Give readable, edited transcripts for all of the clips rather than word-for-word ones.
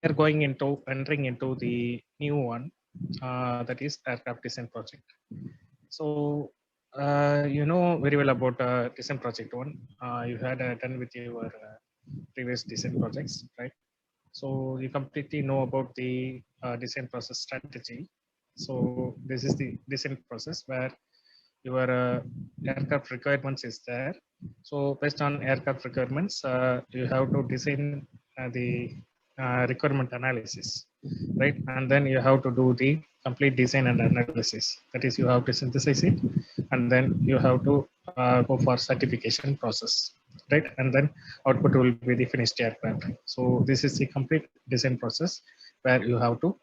are going into entering into the new one, that is aircraft design project. So you know very well about design project one. You had done with your previous design projects, right? So you completely know about the design process strategy. So this is the design process where your aircraft requirements is there. So based on aircraft requirements, you have to design the requirement analysis, right? And then you have to do the complete design and analysis. That is, you have to synthesize it, and then you have to go for certification process, right? And then output will be the finished aircraft. So this is the complete design process where you have to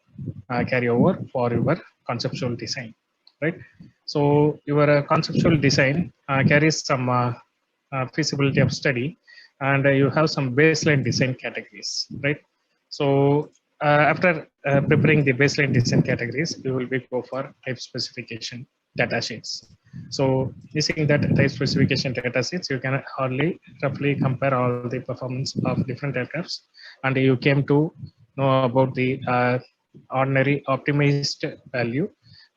carry over for your conceptual design, right? So your conceptual design carries some feasibility of study, and you have some baseline design categories, right? So after preparing the baseline design categories, you will be go for type specification data sheets. So using that type specification data sheets, you can hardly roughly compare all the performance of different aircrafts, and you came to know about the ordinary optimized value,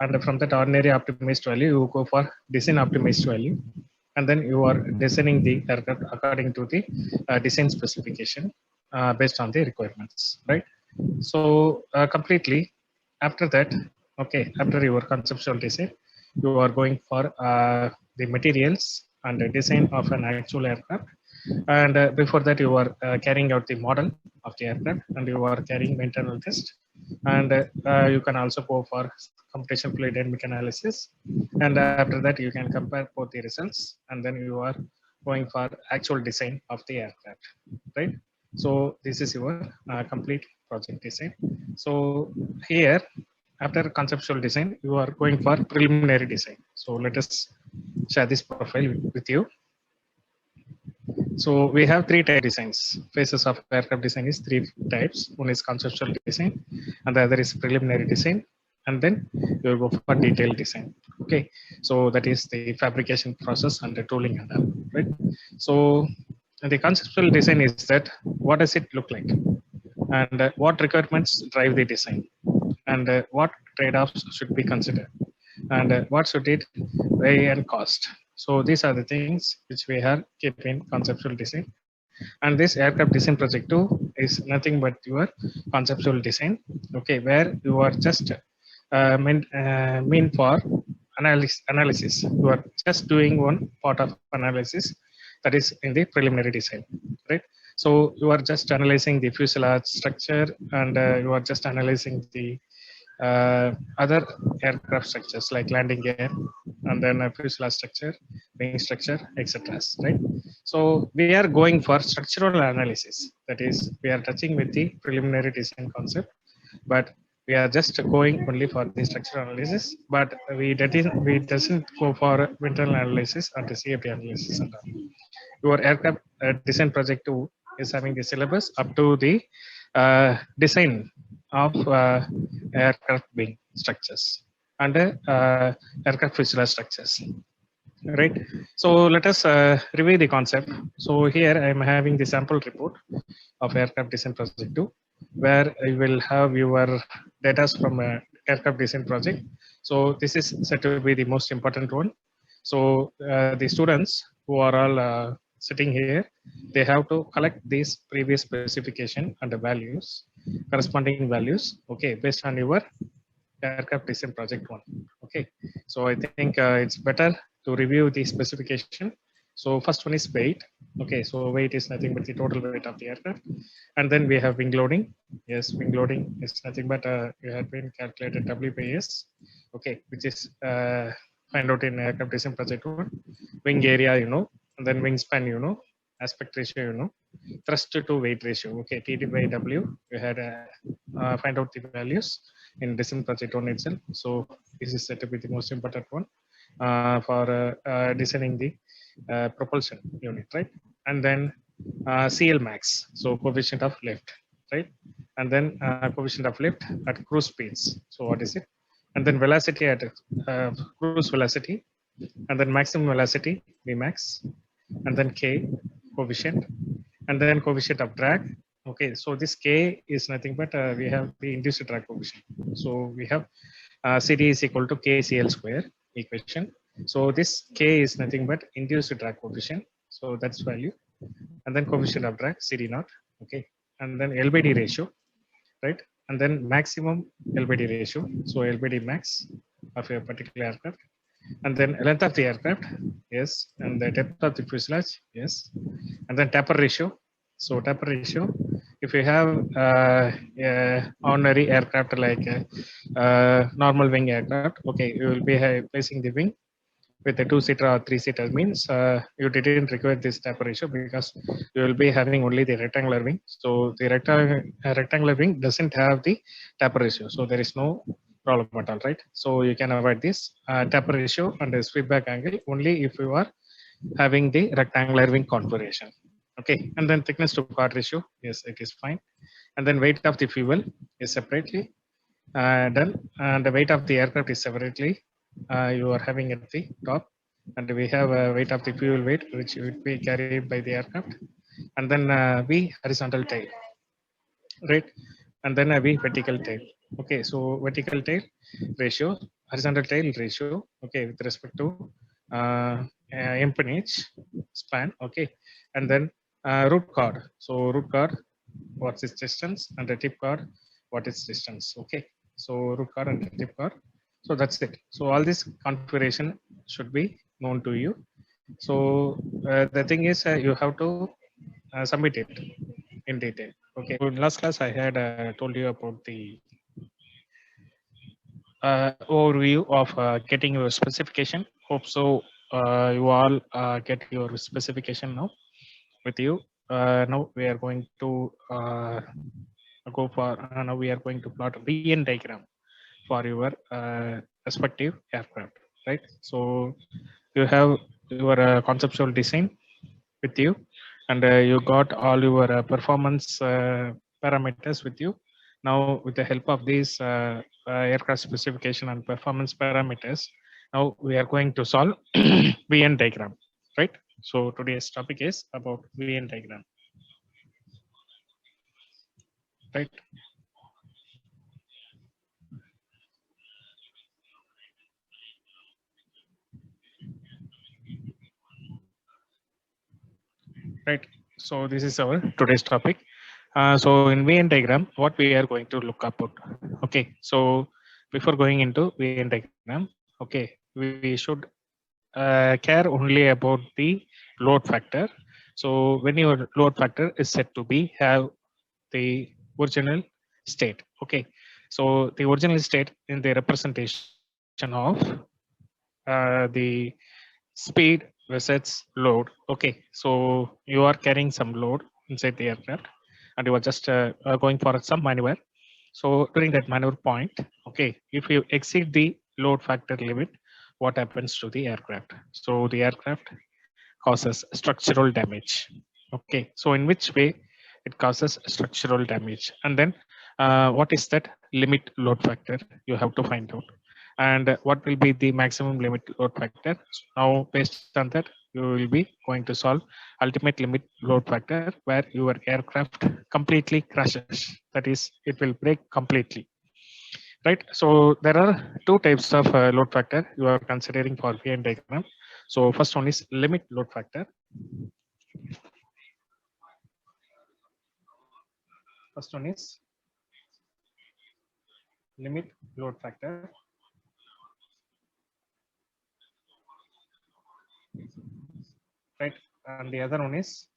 and from that ordinary optimized value you go for design optimized value, and then you are designing the aircraft according to the design specification based on the requirements, right? So completely after that, okay, after your conceptual design, you are going for the materials and the design of an actual aircraft. And before that, you are carrying out the model of the aircraft, and you are carrying internal test. And you can also go for computation fluid dynamic analysis. And after that, you can compare both the results, and then you are going for actual design of the aircraft, right? So this is your complete project design. So here, after conceptual design, you are going for preliminary design. So let us share this profile with you. So we have three type designs. Phases of aircraft design is three types. One is conceptual design, and the other is preliminary design, and then you will go for detailed design. Okay, so that is the fabrication process and the tooling and all, right? So the conceptual design is that what does it look like, and what requirements drive the design, and what trade-offs should be considered, and what should it weigh and cost. So these are the things which we have kept in conceptual design. And this aircraft design project 2 is nothing but your conceptual design, okay, where you are just mean for analysis. You are just doing one part of analysis, that is in the preliminary design, right? So you are just analyzing the fuselage structure, and you are just analyzing the other aircraft structures like landing gear, and then a fuselage structure, wing structure, etc. Right? So we are going for structural analysis. That is, we are touching with the preliminary design concept, but we are just going only for the structural analysis. But we doesn't go for internal analysis and the CFD analysis and all. Your aircraft design project 2 is having the syllabus up to the design of aircraft wing structures and aircraft fuselage structures, right? So let us review the concept. So here I am having the sample report of aircraft design project 2, where you will have your data from aircraft design project. So this is said to be the most important one. So the students who are all sitting here, they have to collect these previous specification and the values, corresponding values, okay, based on your aircraft design project 1. Okay, so I think it's better to review the specification. So first one is weight. Okay, so weight is nothing but the total weight of the aircraft. And then we have wing loading. Yes, wing loading is nothing but you had been calculated W by S. Okay, which is find out in aircraft design project 1. Wing area, you know, and then wingspan, you know, aspect ratio, you know, thrust to weight ratio. Okay, TD by W, you had find out the values in design project 1 itself. So this is said to be the most important one for designing the propulsion unit, right? And then CL max, so coefficient of lift, right? And then coefficient of lift at cruise speeds. So what is it? And then velocity at cruise velocity, and then maximum velocity Vmax, and then K coefficient, and then coefficient of drag. Okay, so this K is nothing but we have the induced drag coefficient. So we have CD is equal to KCl square equation. So this K is nothing but induced drag coefficient. So that's value. And then coefficient of drag CD naught. Okay. And then LBD ratio, right? And then maximum LBD ratio. So LBD max of a particular aircraft. And then length of the aircraft, yes. And the depth of the fuselage, yes. And then taper ratio. So taper ratio, if you have ordinary aircraft like normal wing aircraft, okay, you will be placing the wing with a two-seater or three-seater means you didn't require this taper ratio because you will be having only the rectangular wing. So the rectangular wing doesn't have the taper ratio. So there is no problem at all, right? So you can avoid this taper ratio and the sweep back angle only if you are having the rectangular wing configuration. Okay, and then thickness to chord ratio, yes, it is fine. And then weight of the fuel is separately done, and the weight of the aircraft is separately you are having at the top, and we have a weight of the fuel weight which would be carried by the aircraft, and then V horizontal tail, right? And then a V vertical tail. Okay, so vertical tail ratio, horizontal tail ratio, okay, with respect to empennage span, okay, and then root chord. So root chord, what's its distance, and the tip chord, what is distance, okay. So root chord and the tip chord. So that's it. So all this configuration should be known to you. So the thing is, you have to submit it in detail. Okay. So in last class, I had told you about the overview of getting your specification. Hope so. You all get your specification now with you. Now we are going to go for. Now we are going to plot a VN diagram for your respective aircraft. Right. So you have your conceptual design with you, and you got all your performance parameters with you. Now with the help of these aircraft specification and performance parameters, now we are going to solve VN diagram, right? So today's topic is about VN diagram, right? Right. So this is our today's topic. So in VN diagram, what we are going to look up at. Okay. So before going into VN diagram, okay, we should care only about the load factor. So when your load factor is set to be have the original state. Okay. So the original state in the representation of the speed versus load. Okay, so you are carrying some load inside the aircraft and you are just going for some maneuver. So during that maneuver point, okay, if you exceed the load factor limit, what happens to the aircraft? So the aircraft causes structural damage. Okay, so in which way it causes structural damage? And then what is that limit load factor? You have to find out. And what will be the maximum limit load factor? Now, based on that, you will be going to solve ultimate limit load factor where your aircraft completely crashes. That is, it will break completely. Right. So there are two types of load factor you are considering for VN diagram. So first one is limit load factor. First one is limit load factor. Right. And the other one is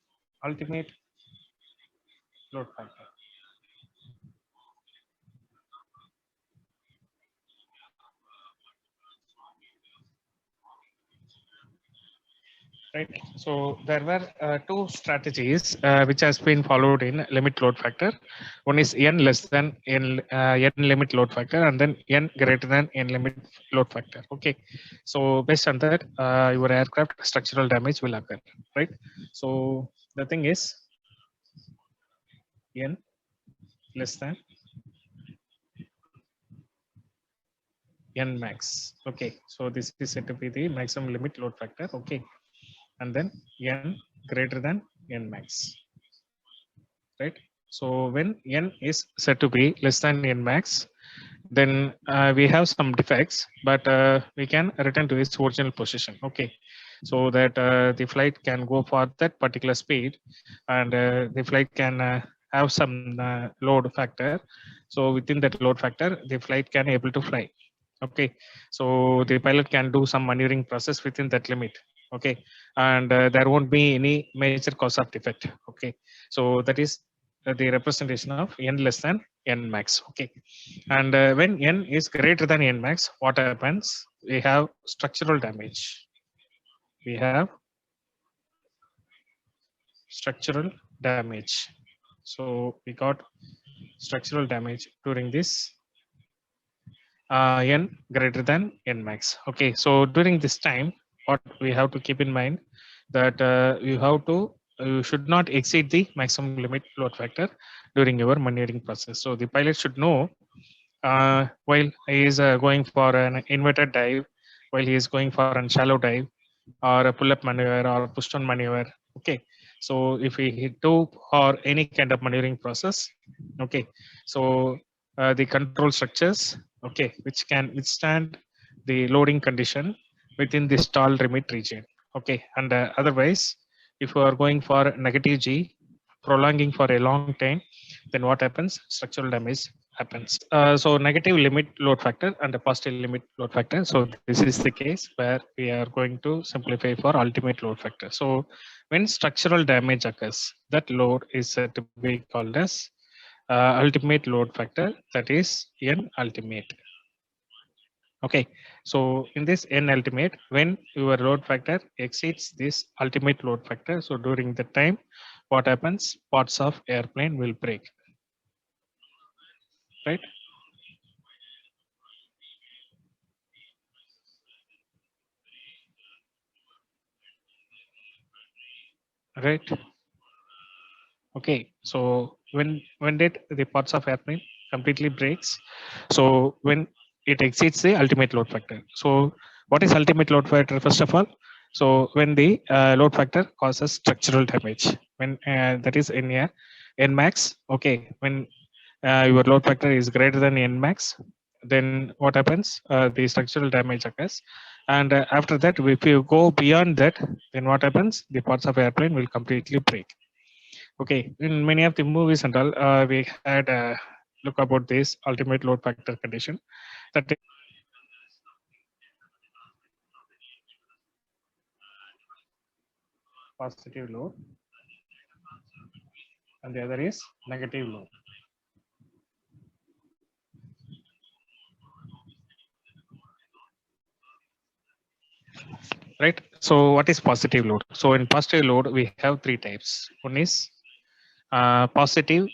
ultimate load factor. Right. So there were two strategies which has been followed in limit load factor. One is n less than n limit load factor, and then n greater than n limit load factor. Okay. So based on that, your aircraft structural damage will occur. Right. So the thing is n less than n max. Okay. So this is said to be the maximum limit load factor. Okay. And then n greater than n max. Right. So when n is said to be less than n max, then we have some defects, but we can return to its original position. Okay, so that the flight can go for that particular speed, and the flight can have some load factor. So within that load factor, the flight can able to fly. Okay, so the pilot can do some maneuvering process within that limit. Okay, and there won't be any major cause of defect. Okay, so that is the representation of n less than n max. Okay, and when n is greater than n max, what happens? We have structural damage. We have structural damage. So we got structural damage during this n greater than n max. Okay, so during this time, what we have to keep in mind that you should not exceed the maximum limit load factor during your maneuvering process. So the pilot should know while he is going for an inverted dive, while he is going for a shallow dive, or a pull-up maneuver or push-down maneuver. Okay, so if we do or any kind of maneuvering process, okay, so the control structures, okay, which can withstand the loading condition within the stall limit region. Okay, and otherwise, if you are going for negative G, prolonging for a long time, then what happens? Structural damage happens. So negative limit load factor and a positive limit load factor. So this is the case where we are going to simplify for ultimate load factor. So when structural damage occurs, that load is said to be called as ultimate load factor, that is n ultimate. Okay, so in this n ultimate, when your load factor exceeds this ultimate load factor, so during the time, what happens? Parts of airplane will break, right? Right. Okay, so when did the parts of airplane completely breaks? So when it exceeds the ultimate load factor. So what is ultimate load factor first of all? So when the load factor causes structural damage, when that is in here n max. Okay, when your load factor is greater than n max, then what happens? The structural damage occurs, and after that, if you go beyond that, then what happens? The parts of airplane will completely break. Okay, in many of the movies and all, we had look about this ultimate load factor condition. That is positive load, and the other is negative load. Right. So what is positive load? So in positive load, we have three types. One is positive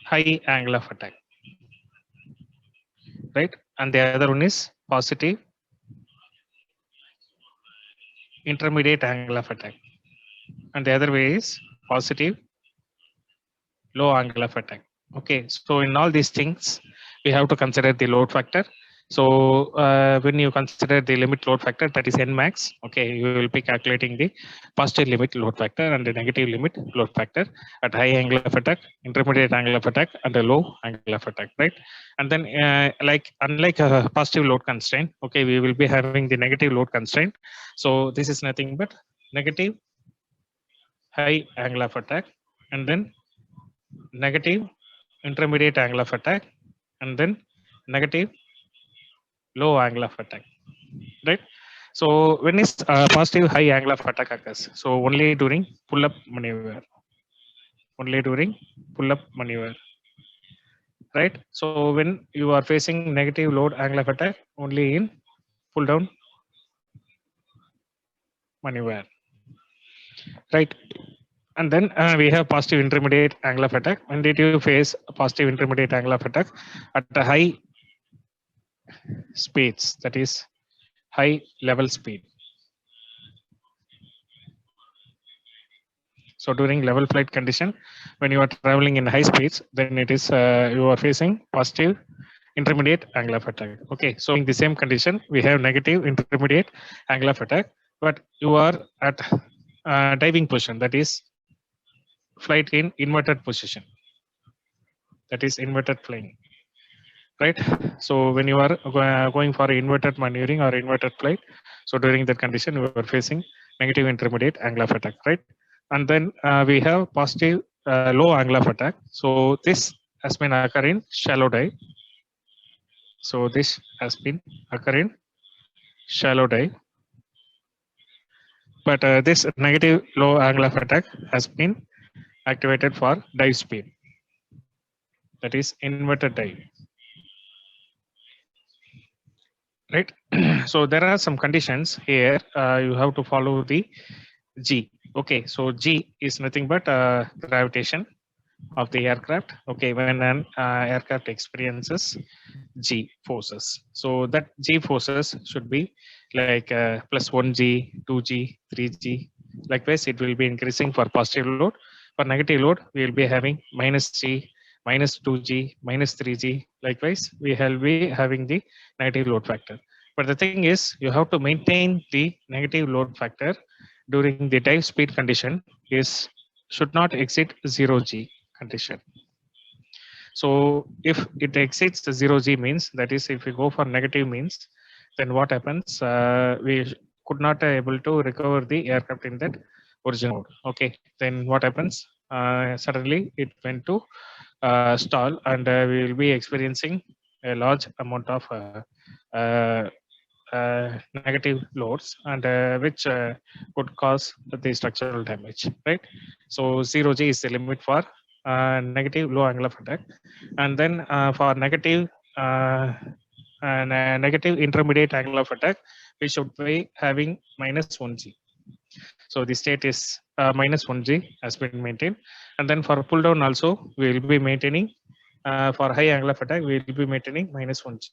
high angle of attack, right? And the other one is positive intermediate angle of attack, and the other way is positive low angle of attack. Okay, so in all these things, we have to consider the load factor. So when you consider the limit load factor, that is n max, okay, you will be calculating the positive limit load factor and the negative limit load factor at high angle of attack, intermediate angle of attack, and the low angle of attack, right? And then like unlike a positive load constraint, okay, we will be having the negative load constraint. So this is nothing but negative high angle of attack, and then negative intermediate angle of attack, and then negative low angle of attack, right? So when is positive high angle of attack occurs? So only during pull up maneuver, only during pull up maneuver, right? So when you are facing negative load angle of attack, only in pull down maneuver, right? And then we have positive intermediate angle of attack. When did you face a positive intermediate angle of attack? At the high speeds, that is high level speed. So during level flight condition, when you are traveling in high speeds, then it is you are facing positive intermediate angle of attack. Okay, so in the same condition, we have negative intermediate angle of attack, but you are at diving position, that is flight in inverted position. That is inverted flying, right? So when you are going for inverted maneuvering or inverted flight, so during that condition you are facing negative intermediate angle of attack, right? And then we have positive low angle of attack. So this has been occur in shallow dive. So this has been occur in shallow dive, but this negative low angle of attack has been activated for dive speed. That is inverted dive, right? So there are some conditions here. You have to follow the G. Okay, so G is nothing but gravitation of the aircraft. Okay, when an aircraft experiences G forces, so that G forces should be like plus 1G, 2G, 3G. Likewise, it will be increasing for positive load. For negative load, we will be having minus G, minus 2G, minus 3G. Likewise, we will be having the negative load factor. But the thing is, you have to maintain the negative load factor during the dive speed condition is should not exceed 0G condition. So if it exceeds the 0G means, that is if we go for negative means, then what happens? We could not able to recover the aircraft in that original mode. Okay, then what happens? Suddenly it went to stall, and we will be experiencing a large amount of uh, negative loads, and which could cause the structural damage, right? So 0G is the limit for negative low angle of attack, and then for negative negative intermediate angle of attack, we should be having minus 1G. So the state is minus 1G has been maintained, and then for pull down also we will be maintaining for high angle of attack we will be maintaining minus 1G.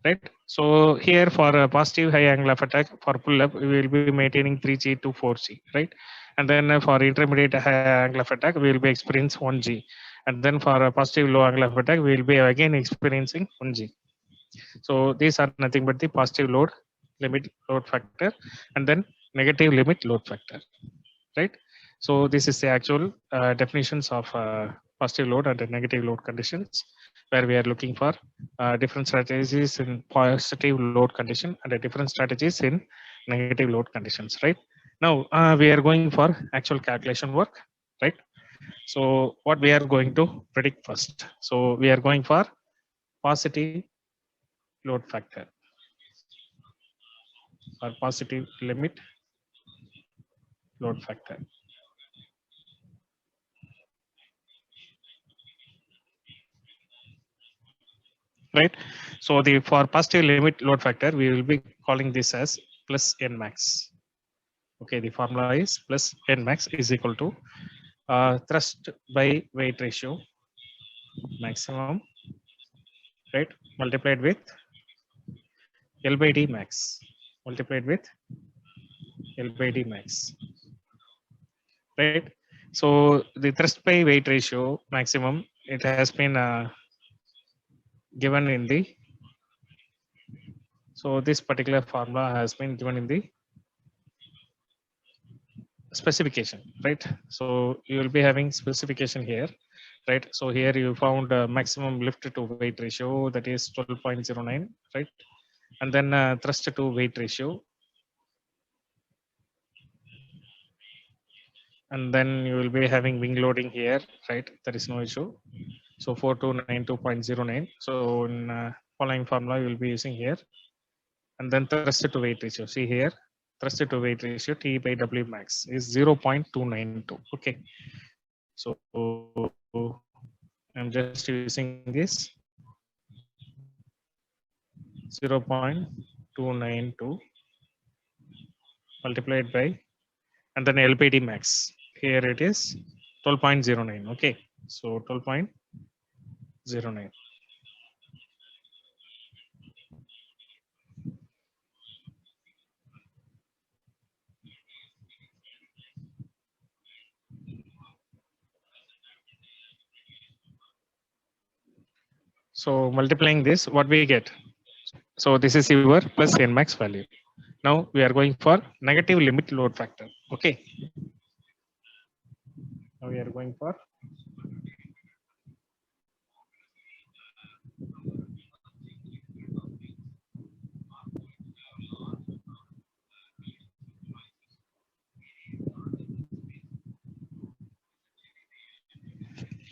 Right. So here for a positive high angle of attack for pull up, we will be maintaining 3G to 4G, right? And then for intermediate high angle of attack, we will be experiencing 1G. And then for a positive low angle of attack, we will be again experiencing 1G. So these are nothing but the positive load limit load factor and then negative limit load factor, right? So this is the actual definitions of positive load and negative load conditions, where we are looking for different strategies in positive load condition and different strategies in negative load conditions, right? Now we are going for actual calculation work, right? So what we are going to predict first. So we are going for positive load factor or positive limit load factor. Right. So the for positive limit load factor, we will be calling this as plus n max. Okay, the formula is plus n max is equal to thrust by weight ratio maximum, right, multiplied with L by D max, multiplied with L by D max, right? So the thrust by weight ratio maximum, it has been given in the, so this particular formula has been given in the specification, right? So you will be having specification here, right? So here you found maximum lift to weight ratio, that is 12.09, right? And then thrust to weight ratio, and then you will be having wing loading here, right? There is no issue. So 4292.09. So in following formula you will be using here, and then thrust to weight ratio. See here, thrust to weight ratio T by W max is 0.292. Okay, so I'm just using this 0.292 multiplied by, and then LPD max. Here it is 12.09. Okay, so 12.09. So multiplying this, what we get? So this is your plus n max value. Now we are going for negative limit load factor. Okay. Now we are going for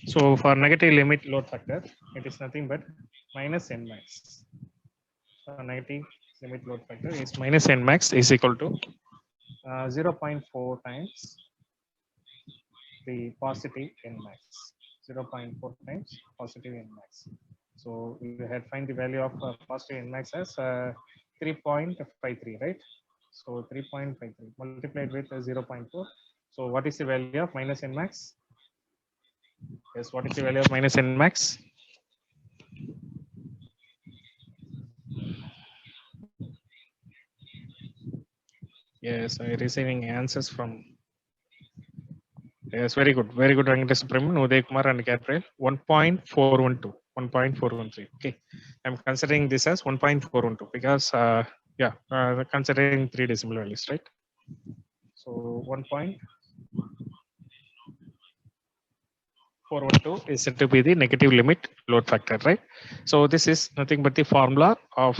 so for negative limit load factor, it is nothing but minus n max. So negative limit load factor is minus n max is equal to 0.4 times the positive n max. 0.4 times positive n max. So we had find the value of positive n max as 3.53, right? So 3.53 multiplied with 0.4. So what is the value of minus n max? Yes, what is the value of minus n max? Yes, I'm receiving answers from. Yes, very good. Very good, Venkata Subraman, Uday Kumar, and Gabriel. 1.412. 1.413. Okay. I'm considering this as 1.412 because, considering 3 decimal values, right? So 1.412 is said to be the negative limit load factor, right? So this is nothing but the formula of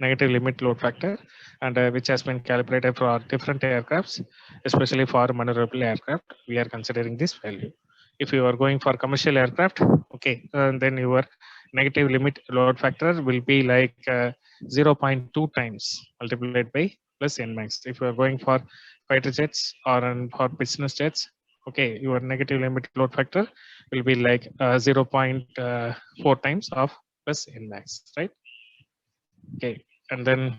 negative limit load factor, and which has been calibrated for different aircrafts, especially for maneuverable aircraft. We are considering this value. If you are going for commercial aircraft, okay, then your negative limit load factor will be like 0.2 times multiplied by plus n max. If you are going for fighter jets or for business jets, okay, your negative limit load factor will be like 0.4 times of plus n max, right? Okay, and then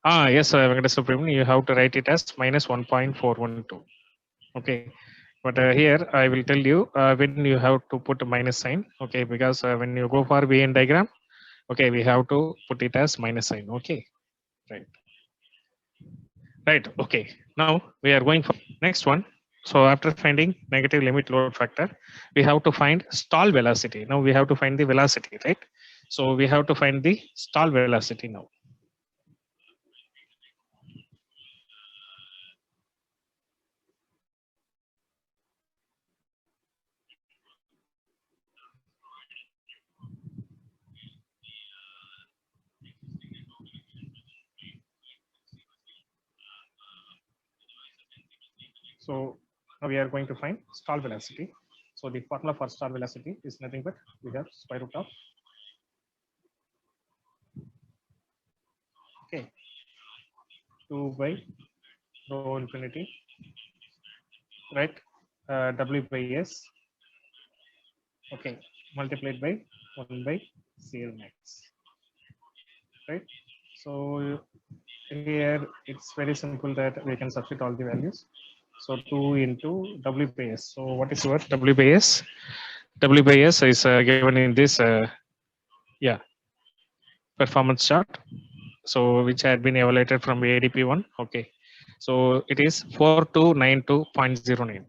yes, Venkata Subraman, you have to write it as minus 1.412. Okay, but here I will tell you when you have to put a minus sign. Okay, because when you go for Venn diagram, okay, we have to put it as minus sign. Okay, right, right. Okay, now we are going for next one. So after finding negative limit load factor, we have to find stall velocity. Now we have to find the velocity, right? So we have to find the stall velocity now. So now we are going to find stall velocity. So the formula for stall velocity is nothing but we have square root of, okay, 2 by rho infinity, right? W by S, okay, multiplied by 1 by CL max, right? So here it's very simple that we can substitute all the values. So 2 into W by S. So what is your W by S? W by S is given in this performance chart. So which had been evaluated from ADP 1. Okay. So it is 4292.09.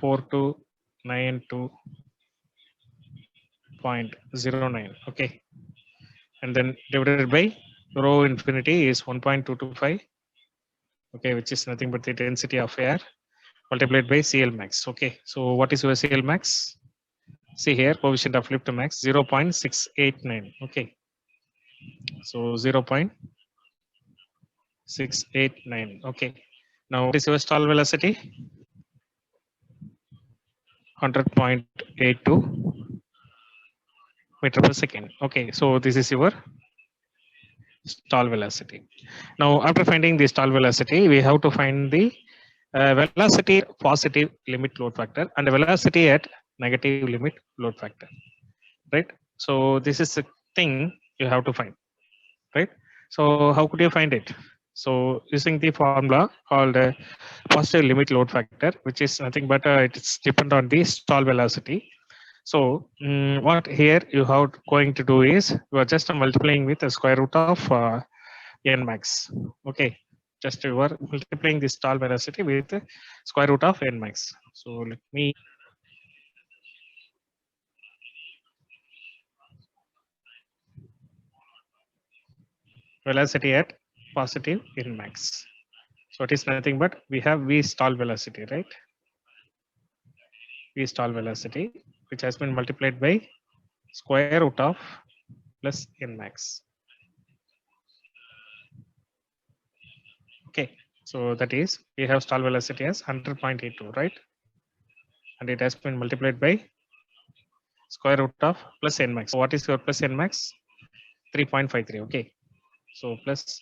4292.09. Okay. And then divided by rho infinity is 1.225. Okay, which is nothing but the density of air multiplied by CL max. Okay. So what is your CL max? See here, coefficient of lift max 0.689. Okay. So 0.689. Okay. Now what is your stall velocity? 100.82 meter per second. Okay, so this is your stall velocity. Now, after finding the stall velocity, we have to find the velocity at positive limit load factor and the velocity at negative limit load factor, right? So this is a thing you have to find, right? So how could you find it? So using the formula called positive limit load factor, which is nothing but it's depend on the stall velocity. So what here you have going to do is you are just multiplying with the square root of n max. Okay, just you are multiplying the stall velocity with the square root of n max. So let me velocity at positive n max. So it is nothing but we have V stall velocity, right? V stall velocity, which has been multiplied by square root of plus n max. Okay, so that is we have stall velocity as 100.82, right? And it has been multiplied by square root of plus n max. So what is your plus n max? 3.53. Okay, so plus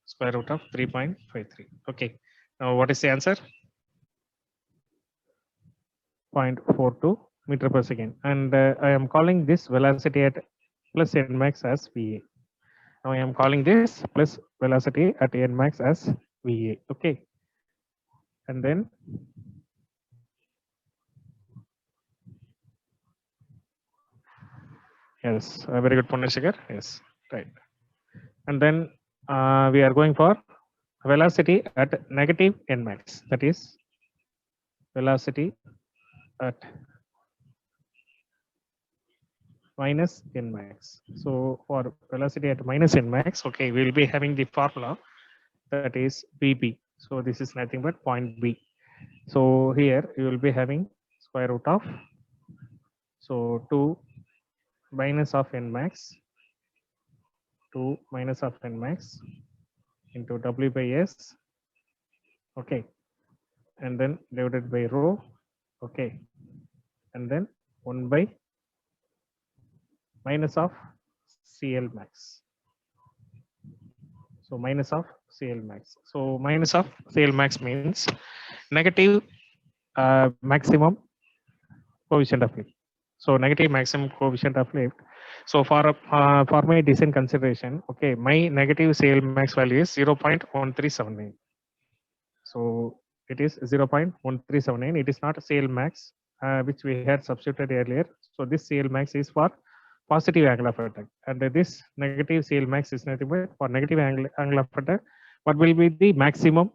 square root of 3.53. Okay, now what is the answer? 0.42 meter per second, and I am calling this velocity at plus n max as VA. Now I am calling this plus velocity at n max as VA. Okay, and then yes, very good, Punashikar. Yes, right. And then we are going for velocity at negative n max. That is velocity at minus n max. So for velocity at minus n max, okay, we will be having the formula that is VB. So this is nothing but point B. So here you will be having square root of, so 2 minus of n max, 2 minus of n max into W by S, okay, and then divided by rho, okay, and then 1 by minus of CL max. So minus of CL max. So minus of CL max means negative maximum coefficient of lift. So negative maximum coefficient of lift. So for my design consideration, okay, my negative CL max value is 0.1379. So it is 0.1379. It is not CL max which we had substituted earlier. So this CL max is for positive angle of attack, and this negative CL max is nothing but for negative angle of attack. What will be the maximum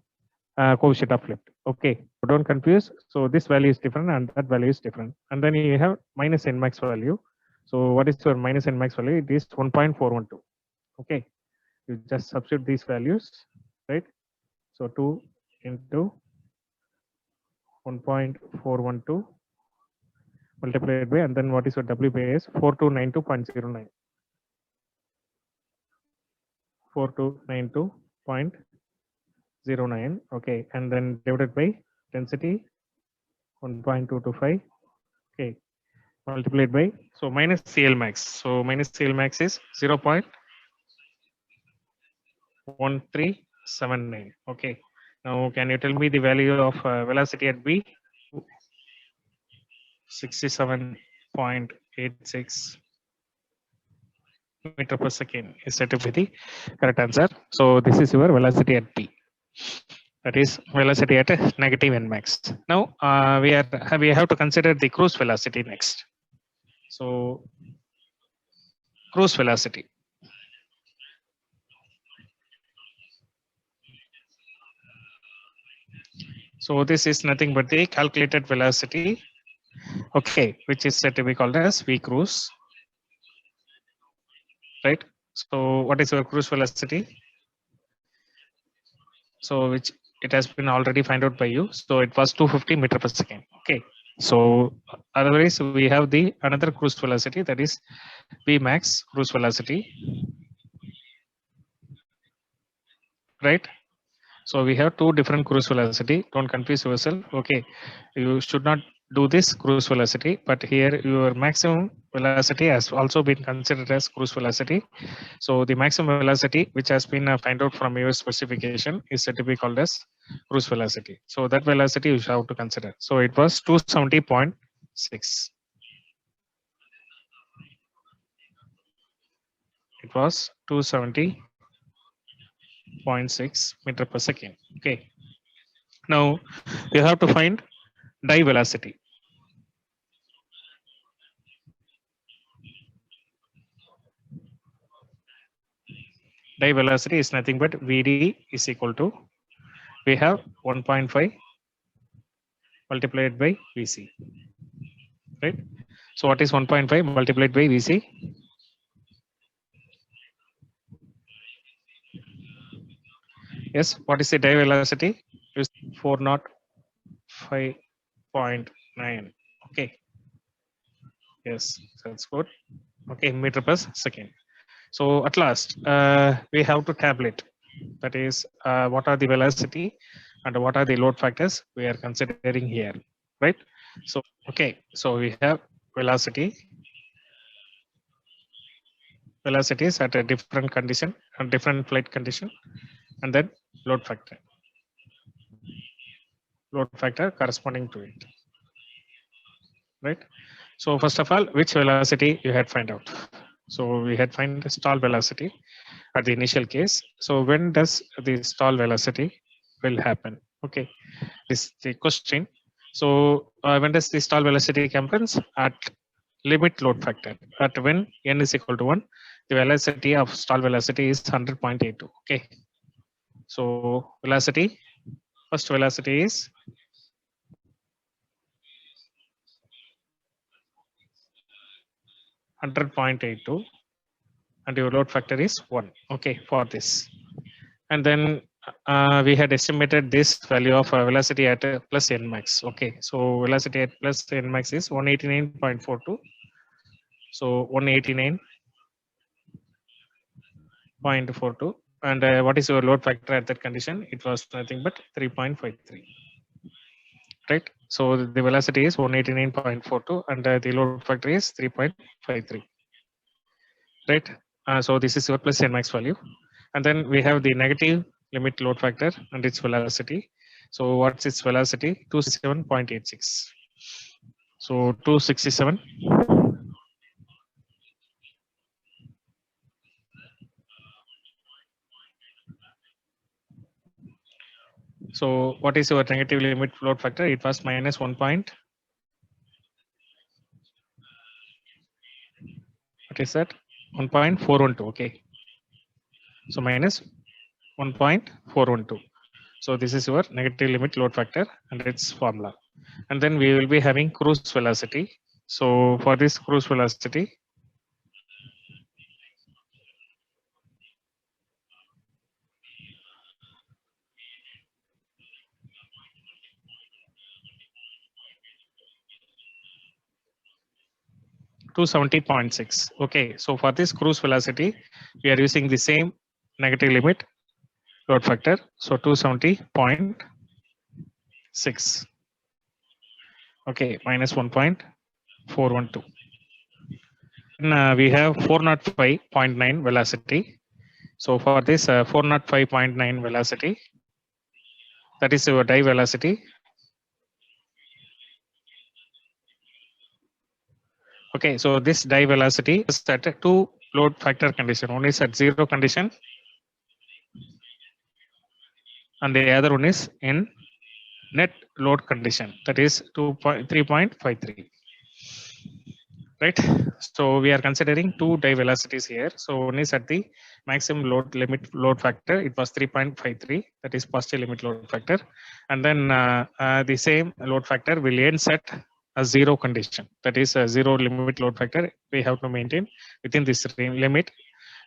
coefficient of lift? Okay, don't confuse. So this value is different and that value is different, and then you have minus n max value. So what is your minus n max value? It is 1.412. Okay, you just substitute these values, right? So 2 into 1.412 multiplied by, and then what is your W by S? 4292.09. 4292.09. Okay, and then divided by density 1.225. Okay, multiplied by, so minus CL max. So minus CL max is 0.1379. Okay, now can you tell me the value of velocity at B? 67.86 meter per second is said to be the correct answer. So this is your velocity at B. That is velocity at negative n max. Now we have to consider the cruise velocity next. So cruise velocity. So this is nothing but the calculated velocity, okay, which is said to be called as V cruise, right? So what is your cruise velocity? So which it has been already found out by you. So it was 250 meter per second. Okay. So otherwise we have the another cruise velocity, that is V max cruise velocity, right? So we have two different cruise velocity. Don't confuse yourself. Okay, you should not do this cruise velocity, but here your maximum velocity has also been considered as cruise velocity. So the maximum velocity which has been found out from your specification is said to be called as cruise velocity. So that velocity you have to consider. So it was 270.6. It was 270.6 meter per second. Okay. Now you have to find die velocity. Die velocity is nothing but Vd is equal to, we have 1.5 multiplied by Vc, right? So what is 1.5 multiplied by Vc? Yes, what is the die velocity? Is 405.9. Okay, yes, that's good. Okay, meter per second. So at last, we have to tabulate. That is, what are the velocity and what are the load factors we are considering here, right? So, okay, so we have velocities at a different condition, a different flight condition, and then load factor corresponding to it, right? So first of all, which velocity you had find out? So we had find the stall velocity at the initial case. So when does the stall velocity will happen? Okay, this is the question. So when does the stall velocity happens? At limit load factor. At when n is equal to 1, the velocity of stall velocity is 100.82. Okay, so velocity, first velocity is 100.82 and your load factor is 1. Okay, for this. And then we had estimated this value of velocity at plus n max. Okay, so velocity at plus n max is 189.42. So 189.42. And what is your load factor at that condition? It was nothing but 3.53. Right. So the velocity is 189.42 and the load factor is 3.53. Right. So this is your plus n max value. And then we have the negative limit load factor and its velocity. So what's its velocity? 267.86. So 267. So what is your negative limit load factor? It was minus 1. What is that? 1.412. Okay. So minus 1.412. So this is your negative limit load factor and its formula. And then we will be having cruise velocity. So for this cruise velocity, (270.6). Okay, so for this cruise velocity, we are using the same negative limit load factor. So 270.6. Okay, minus 1.412. We have 405.9 velocity. So for this 405.9 velocity, that is your die velocity. Okay, so this die velocity is at two load factor condition. One is at 0 condition and the other one is in net load condition, that is 3.53. Right. So we are considering two die velocities here. So one is at the maximum limit load factor. It was 3.53. That is positive limit load factor. And then the same load factor will end at a 0 condition. That is a 0 limit load factor. We have to maintain within this limit.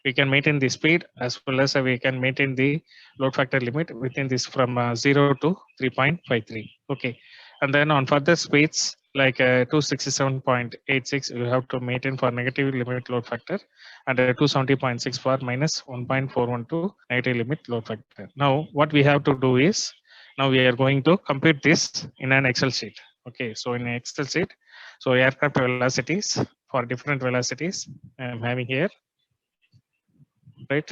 We can maintain the speed as well as we can maintain the load factor limit within this from 0 to 3.53. Okay. And then on further speeds like 267.86, you have to maintain for negative limit load factor and 270.6 for minus 1.412 negative limit load factor. Now what we have to do is, now we are going to compute this in an Excel sheet. Okay, so in an Excel sheet, so aircraft velocities for different velocities I am having here, right?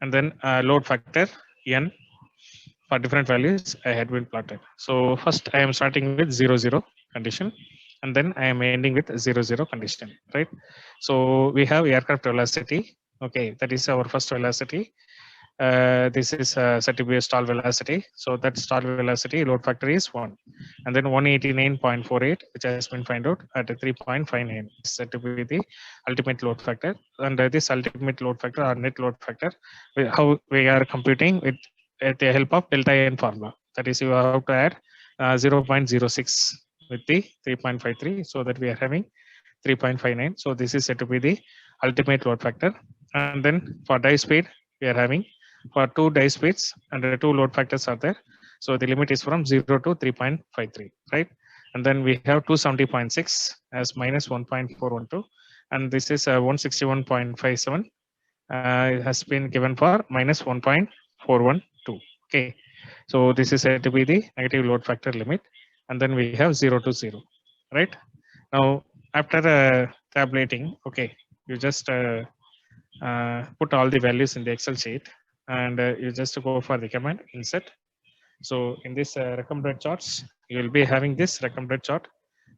And then load factor n for different values I had been plotted. So first I am starting with 0 condition and then I am ending with 0 condition, right? So we have aircraft velocity. Okay, that is our first velocity. This is set to be a stall velocity. So that stall velocity load factor is 1. And then 189.48, which has been found out at 3.59, set to be the ultimate load factor. And this ultimate load factor or net load factor, how we are computing with the help of delta n formula. That is, you have to add 0.06 with the 3.53, so that we are having 3.59. So this is set to be the ultimate load factor. And then for die speed, we are having for 2 die speeds and the 2 load factors are there. So the limit is from 0 to 3.53, right? And then we have 270.6 as minus 1.412, and this is 161.57. It has been given for minus 1.412. Okay, so this is said to be the negative load factor limit, and then we have 0 to 0, right? Now after tabulating, okay, you just put all the values in the Excel sheet, and you just go for the command insert. So in this recommended charts, you will be having this recommended chart.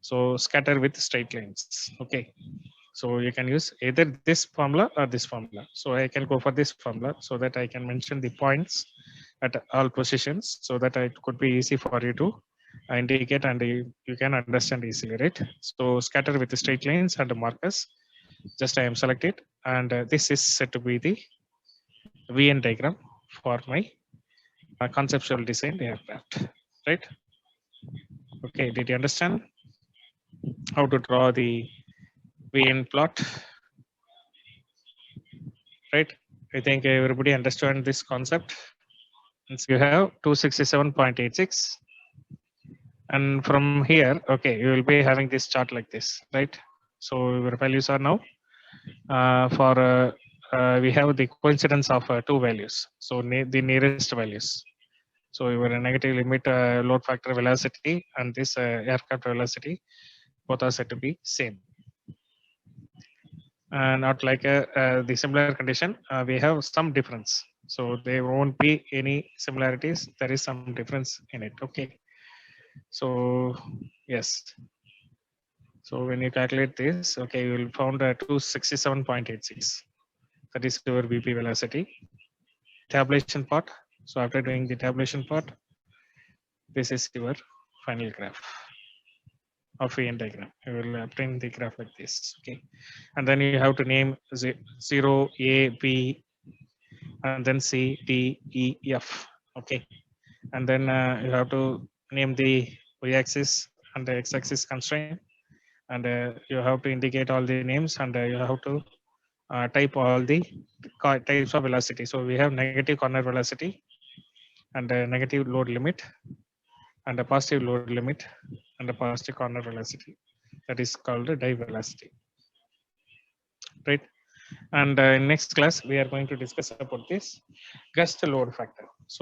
So scatter with straight lines. Okay. So you can use either this formula or this formula. So I can go for this formula so that I can mention the points at all positions so that it could be easy for you to indicate and you can understand easily, right? So scatter with the straight lines and the markers. Just I am selected, and this is set to be the VN diagram for my conceptual design aircraft, right? Okay, did you understand how to draw the VN plot? Right? I think everybody understand this concept. Since you have 267.86, and from here, okay, you will be having this chart like this, right? So your values are now we have the coincidence of 2 values. So the nearest values. So your negative limit load factor velocity and this aircraft velocity both are said to be same. Not like the similar condition, we have some difference. So there won't be any similarities. There is some difference in it. Okay. So yes. So when you calculate this, okay, you will found 267.86. That is your VP velocity. Tabulation part. So after doing the tabulation part, this is your final graph of VN diagram. You will obtain the graph like this. Okay, and then you have to name 0, A, B, and then C, D, E, F. Okay, and then you have to name the y-axis and the x-axis constraint, and you have to indicate all the names, and you have to type all the types of velocity. So we have negative corner velocity and a negative load limit and a positive load limit and a positive corner velocity. That is called a die velocity, right? And in next class, we are going to discuss about this gust load factor. So